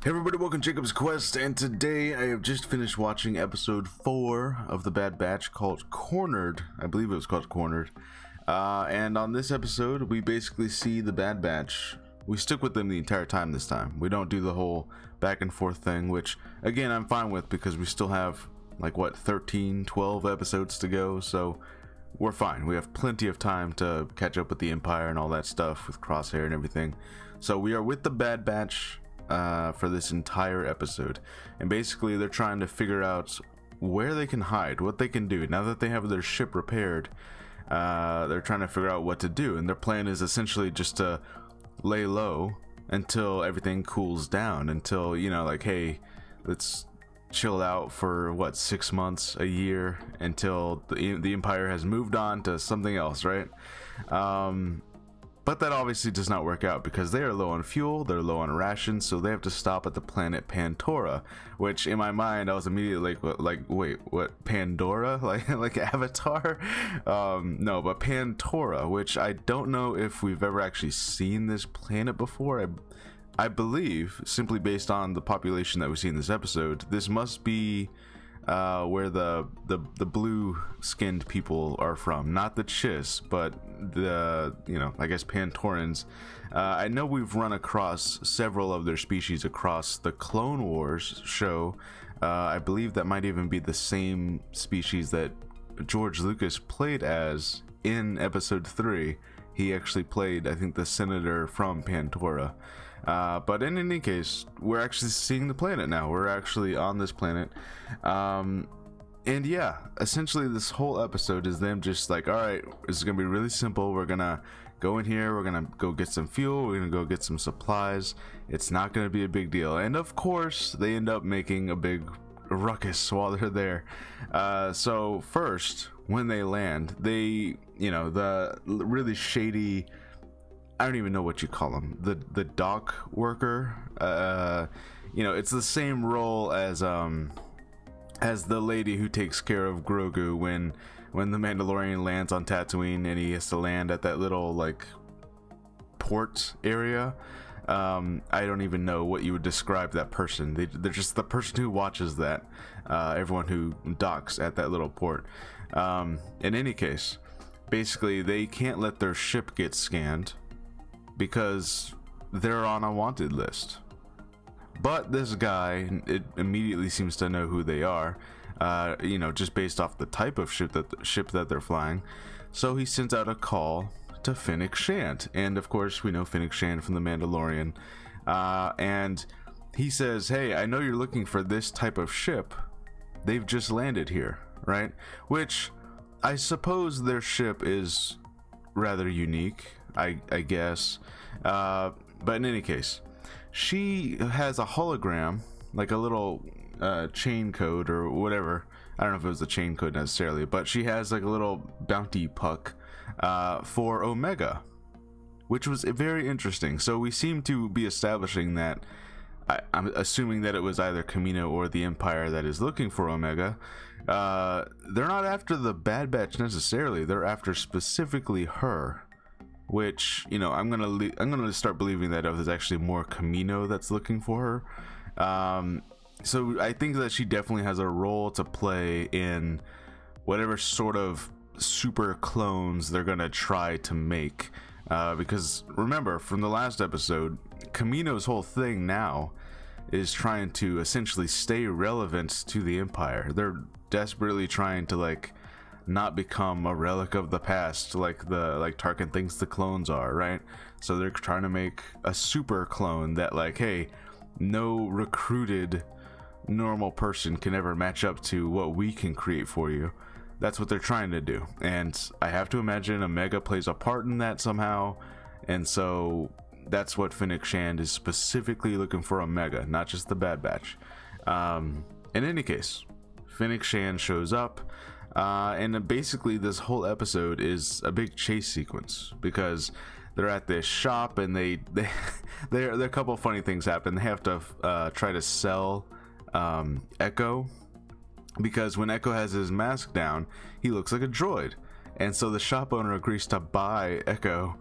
Hey everybody, welcome to Jacob's Quest, and today I have just finished watching episode 4 of The Bad Batch called Cornered. I believe it was called Cornered. And on this episode, we basically see the Bad Batch. We stick with them the entire time this time. We don't do the whole back and forth thing, which, again, I'm fine with because we still have, 13, 12 episodes to go, so we're fine. We have plenty of time to catch up with the Empire and all that stuff with Crosshair and everything. So we are with the Bad Batch for this entire episode, and basically they're trying to figure out where they can hide, what they can do now that they have their ship repaired. They're trying to figure out what to do, and their plan is essentially just to lay low until everything cools down, until, hey, let's chill out for 6 months, a year, until the Empire has moved on to something else, right? But that obviously does not work out because they are low on fuel, they're low on rations, so they have to stop at the planet Pantora, which in my mind I was immediately wait, what, Pandora? Like Avatar? No, but Pantora, which I don't know if we've ever actually seen this planet before. I believe, simply based on the population that we see in this episode, this must be where the blue-skinned people are from, not the Chiss, but the, I guess Pantorans. I know we've run across several of their species across the Clone Wars show. I believe that might even be the same species that George Lucas played as in Episode 3. He actually played, I think, the senator from Pantora. But in any case, we're actually seeing the planet now. We're actually on this planet. And yeah, essentially this whole episode is them just like, alright, this is going to be really simple. We're going to go in here. We're going to go get some fuel. We're going to go get some supplies. It's not going to be a big deal. And of course, they end up making a big ruckus while they're there. So first, when they land, they, the really shady, I don't even know what you call them, the dock worker, it's the same role as the lady who takes care of Grogu when the Mandalorian lands on Tatooine and he has to land at that little port area. I don't even know what you would describe that person. They're just the person who watches that, everyone who docks at that little port. In any case, basically they can't let their ship get scanned because they're on a wanted list. But this guy, it immediately seems to know who they are, just based off the type of ship that they're flying. So he sends out a call to Fennec Shand, and of course we know Fennec Shand from The Mandalorian, and he says, hey, I know you're looking for this type of ship. They've just landed here, right? Which I suppose their ship is rather unique, I guess, but in any case, she has a hologram, like a little chain code or whatever. I don't know if it was a chain code necessarily, but she has like a little bounty puck for Omega, which was very interesting. So we seem to be establishing that, I'm assuming that it was either Kamino or the Empire that is looking for Omega. They're not after the Bad Batch necessarily, they're after specifically her. Which, I'm gonna start believing that it was actually more Kamino that's looking for her. So I think that she definitely has a role to play in whatever sort of super clones they're gonna try to make. Because remember, from the last episode, Kamino's whole thing now is trying to essentially stay relevant to the Empire. They're desperately trying to not become a relic of the past like Tarkin thinks the clones are, right? So they're trying to make a super clone that hey, no recruited normal person can ever match up to what we can create for you. That's what they're trying to do, and I have to imagine Omega plays a part in that somehow, and so that's what Fennec Shand is specifically looking for, Omega, not just the Bad Batch. In any case, Fennec Shand shows up. And basically this whole episode is a big chase sequence because they're at this shop and there are a couple of funny things happen. They have to try to sell Echo, because when Echo has his mask down, he looks like a droid, and so the shop owner agrees to buy Echo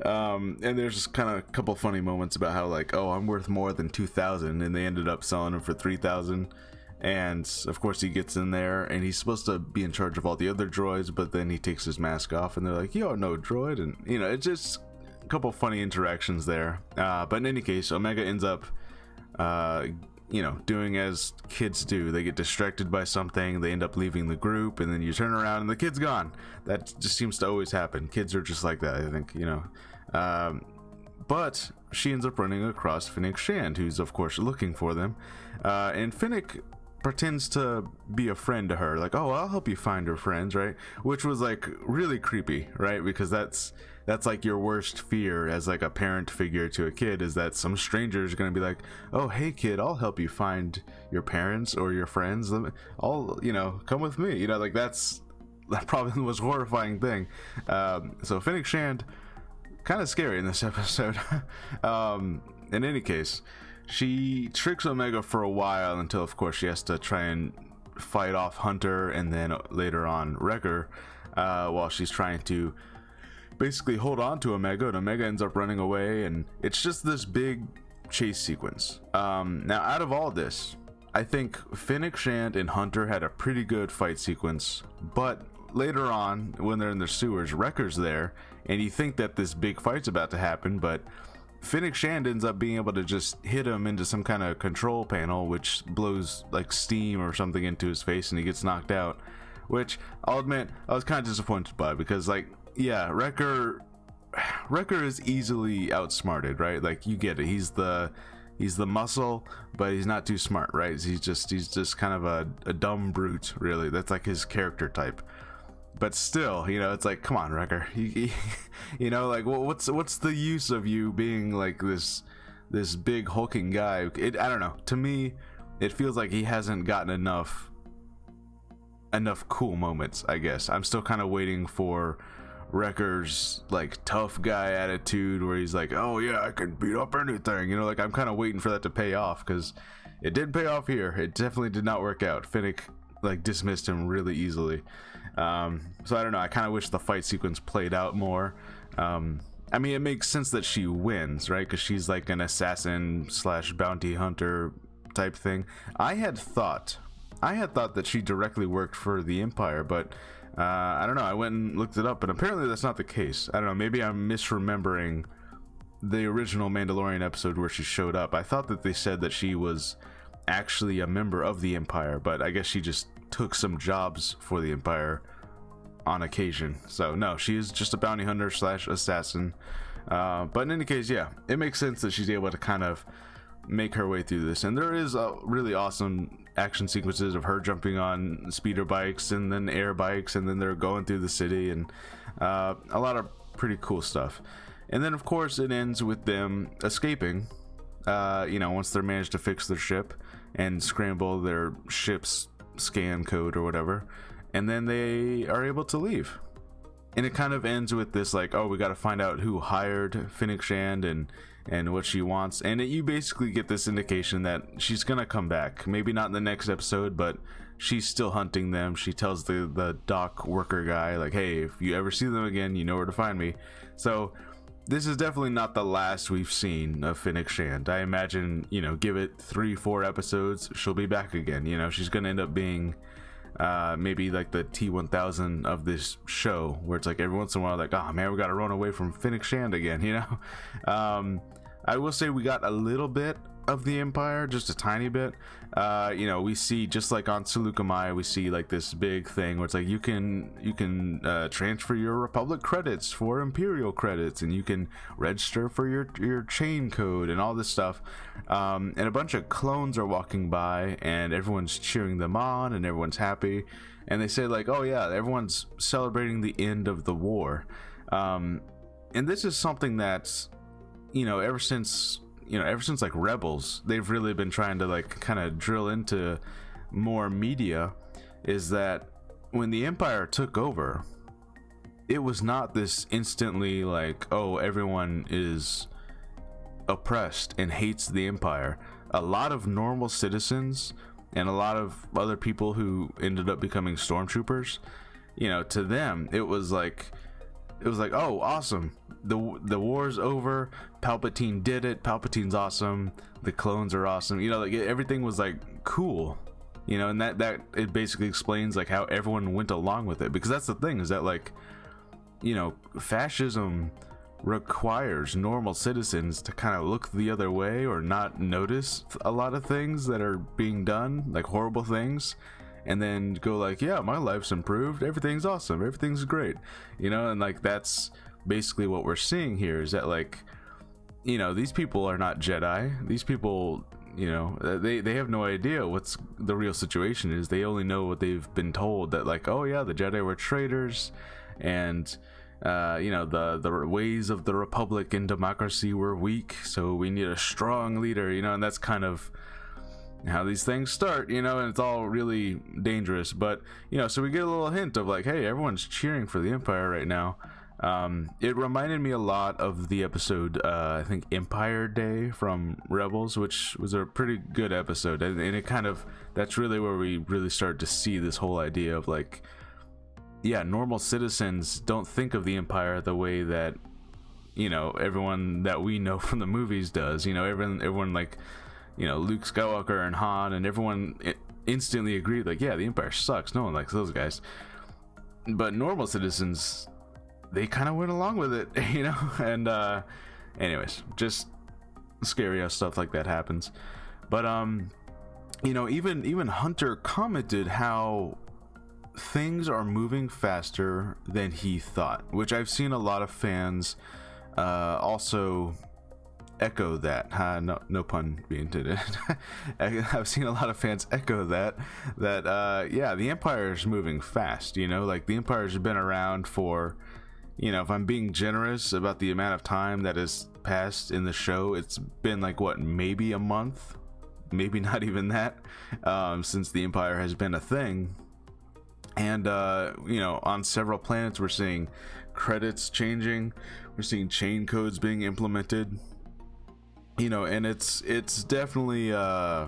And there's just kind of a couple funny moments about how like, oh, I'm worth more than 2,000, and they ended up selling him for 3,000. And of course he gets in there and he's supposed to be in charge of all the other droids, but then he takes his mask off and they're like, you're no droid. And you know, it's just a couple funny interactions there. But in any case, Omega ends up you know, doing as kids do. They get distracted by something, they end up leaving the group, and then you turn around and the kid's gone. That just seems to always happen. Kids are just like that, I think, you know. But she ends up running across Fennec Shand, who's of course looking for them, and Fennec pretends to be a friend to her, like, oh, I'll help you find her friends, right? Which was like really creepy, right? Because that's like your worst fear as like a parent figure to a kid, is that some stranger is going to be like, oh, hey kid, I'll help you find your parents or your friends, I'll, you know, come with me, you know, like that probably the most horrifying thing. So Fennec Shand, kind of scary in this episode. In any case, she tricks Omega for a while until of course she has to try and fight off Hunter and then later on Wrecker, while she's trying to basically hold on to Omega, and Omega ends up running away, and it's just this big chase sequence. Now out of all this, I think Fennec Shand and Hunter had a pretty good fight sequence, but later on when they're in the sewers, Wrecker's there and you think that this big fight's about to happen, but Fennec Shand ends up being able to just hit him into some kind of control panel, which blows like steam or something into his face and he gets knocked out, which I'll admit I was kind of disappointed by, because like, yeah, Wrecker is easily outsmarted, right? Like you get it, he's the muscle, but he's not too smart, right? He's just kind of a dumb brute, really. That's like his character type. But still, you know, it's like, come on, Wrecker, you know, like, what's the use of you being like this big hulking guy? I don't know. To me, it feels like he hasn't gotten enough cool moments, I guess. I'm still kind of waiting for Wrecker's like tough guy attitude, where he's like, oh yeah, I can beat up anything, you know, like I'm kind of waiting for that to pay off, because it didn't pay off here. It definitely did not work out. Fennec like dismissed him really easily. So I don't know, I kind of wish the fight sequence played out more. I mean, it makes sense that she wins, right? Because she's like an assassin / bounty hunter type thing. I had thought that she directly worked for the Empire, but I don't know, I went and looked it up and apparently that's not the case. I don't know, maybe I'm misremembering the original Mandalorian episode where she showed up. I thought that they said that she was actually a member of the Empire, but I guess she just took some jobs for the Empire on occasion. So no, she is just a bounty hunter / assassin. But in any case, yeah, it makes sense that she's able to kind of make her way through this, and there is a really awesome action sequences of her jumping on speeder bikes and then air bikes, and then they're going through the city, and a lot of pretty cool stuff. And then of course it ends with them escaping, you know, once they're managed to fix their ship and scramble their ship's scan code or whatever, and then they are able to leave. And it kind of ends with this like, oh, we got to find out who hired Fennec Shand and what she wants, and you basically get this indication that she's gonna come back, maybe not in the next episode, but she's still hunting them. She tells the dock worker guy like, hey, if you ever see them again, you know where to find me. So this is definitely not the last we've seen of Fennec Shand. I imagine, you know, give it 3-4 episodes, she'll be back again. You know, she's gonna end up being maybe like the T-1000 of this show, where it's like every once in a while like, oh man, we gotta run away from Fennec Shand again, you know. I will say we got a little bit of the Empire, just a tiny bit. You know, we see, just like on Seleucamai, we see like this big thing where it's like you can transfer your Republic credits for Imperial credits, and you can register for your chain code and all this stuff. And a bunch of clones are walking by and everyone's cheering them on and everyone's happy, and they say like, oh yeah, everyone's celebrating the end of the war. And this is something that's, you know, ever since like Rebels, they've really been trying to like kind of drill into more media, is that when the Empire took over, it was not this instantly like, oh, everyone is oppressed and hates the Empire. A lot of normal citizens and a lot of other people who ended up becoming stormtroopers, you know, to them it was like, it was like, oh, awesome, the war's over, Palpatine did it, Palpatine's awesome, the clones are awesome, you know, like everything was like cool, you know, and that it basically explains like how everyone went along with it, because that's the thing, is that like, you know, fascism requires normal citizens to kind of look the other way or not notice a lot of things that are being done, like horrible things, and then go like, yeah, my life's improved, everything's awesome, everything's great, you know. And like that's basically what we're seeing here, is that like, you know, these people are not Jedi. These people, you know, they have no idea what's the real situation is. They only know what they've been told, that like, oh yeah, the Jedi were traitors, and you know, the ways of the Republic and democracy were weak, so we need a strong leader, you know. And that's kind of how these things start, you know, and it's all really dangerous. But, you know, so we get a little hint of like, hey, everyone's cheering for the Empire right now. It reminded me a lot of the episode, I think Empire Day from Rebels, which was a pretty good episode, and it kind of, that's really where we really start to see this whole idea of like, yeah, normal citizens don't think of the Empire the way that, you know, everyone that we know from the movies does. You know, everyone like, you know, Luke Skywalker and Han and everyone instantly agreed like, yeah, the Empire sucks, no one likes those guys. But normal citizens, they kind of went along with it, you know. And anyways, just scary how stuff like that happens. But you know, even Hunter commented how things are moving faster than he thought, which I've seen a lot of fans also echo that. No pun being intended. I've seen a lot of fans echo that yeah, the Empire is moving fast, you know, like the Empire's been around for, you know, if I'm being generous about the amount of time that has passed in the show, it's been like, what, maybe a month, maybe not even that, since the Empire has been a thing. And you know, on several planets we're seeing credits changing, we're seeing chain codes being implemented, you know, and it's definitely I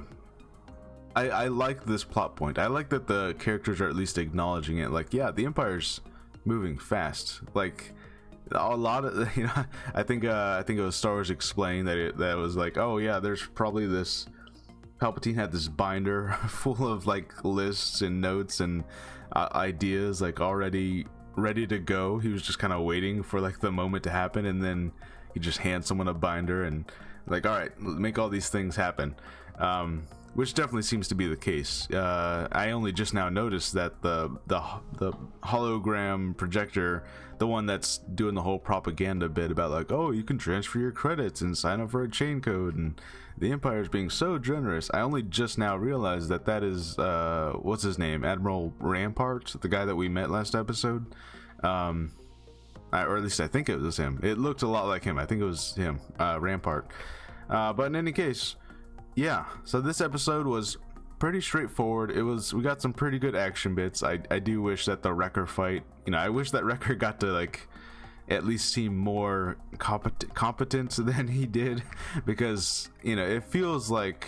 like this plot point. I like that the characters are at least acknowledging it, like, yeah, the Empire's moving fast. Like a lot of, you know, I think it was Star Wars Explained that it was like, oh yeah, there's probably this, Palpatine had this binder full of like lists and notes and ideas like already ready to go. He was just kind of waiting for like the moment to happen, and then he just hands someone a binder and like, all right, make all these things happen, which definitely seems to be the case. I only just now noticed that the hologram projector, the one that's doing the whole propaganda bit about like, oh, you can transfer your credits and sign up for a chain code, and the Empire is being so generous. I only just now realized that is what's his name, Admiral Rampart, the guy that we met last episode, or at least I think it was him. It looked a lot like him. I think it was him, Rampart. But in any case, yeah, so this episode was pretty straightforward. We got some pretty good action bits. I do wish that the Wrecker fight, you know, I wish that Wrecker got to like at least seem more competent than he did, because, you know, it feels like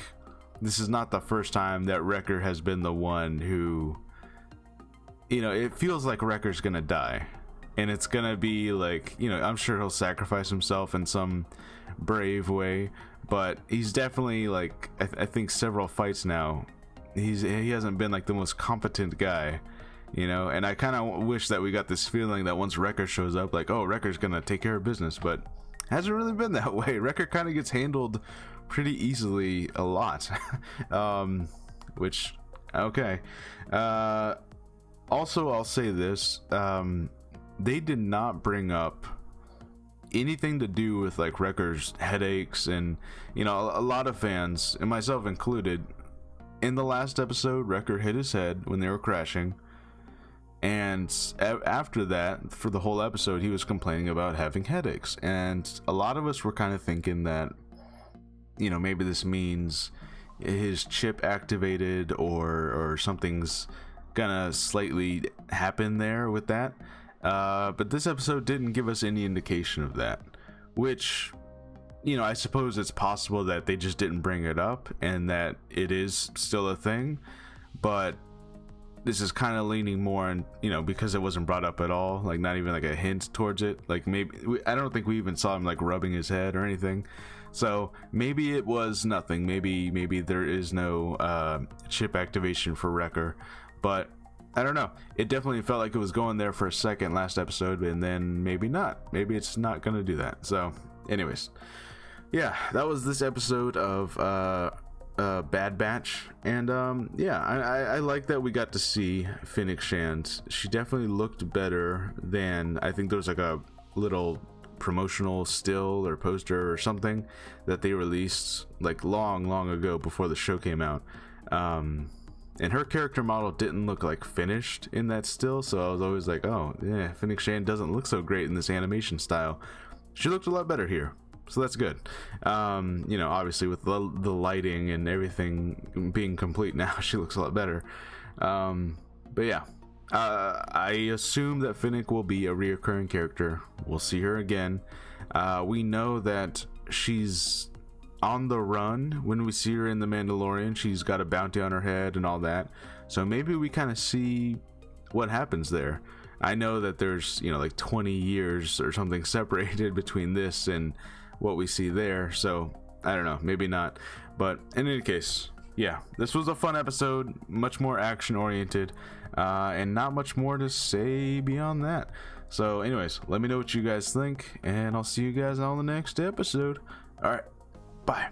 this is not the first time that Wrecker has been the one who, you know, it feels like Wrecker's gonna die, and it's gonna be like, you know, I'm sure he'll sacrifice himself in some brave way, but he's definitely like, I think several fights now, he hasn't been like the most competent guy, you know. And I kind of wish that we got this feeling that once Wrecker shows up, like, oh, Wrecker's gonna take care of business, but hasn't really been that way. Wrecker kind of gets handled pretty easily a lot. Which, okay. Also, I'll say this, they did not bring up anything to do with like Wrecker's headaches, and, you know, a lot of fans, and myself included, in the last episode, Wrecker hit his head when they were crashing, and after that, for the whole episode, he was complaining about having headaches, and a lot of us were kind of thinking that, you know, maybe this means his chip activated, or something's gonna slightly happen there with that. But this episode didn't give us any indication of that, which, you know, I suppose it's possible that they just didn't bring it up and that it is still a thing, but this is kind of leaning more on, you know, because it wasn't brought up at all, like not even like a hint towards it. Like maybe I don't think we even saw him like rubbing his head or anything. So maybe it was nothing. Maybe there is no chip activation for Wrecker, but I don't know. It definitely felt like it was going there for a second last episode, and then maybe not. Maybe it's not gonna do that. So, anyways, yeah, that was this episode of Bad Batch, and yeah, I like that we got to see Fennec Shand. She definitely looked better than, I think there was like a little promotional still or poster or something that they released like long ago before the show came out. And her character model didn't look like finished in that still, so I was always like, oh yeah, Fennec Shand doesn't look so great in this animation style. She looked a lot better here, so that's good. You know, obviously with the lighting and everything being complete now, she looks a lot better. But yeah, I assume that Fennec will be a reoccurring character. We'll see her again. We know that she's on the run when we see her in The Mandalorian. She's got a bounty on her head and all that, so maybe we kind of see what happens there. I know that there's, you know, like 20 years or something separated between this and what we see there, so I don't know, maybe not. But in any case, yeah, this was a fun episode, much more action oriented, and not much more to say beyond that. So anyways, let me know what you guys think, and I'll see you guys on the next episode. All right, bye.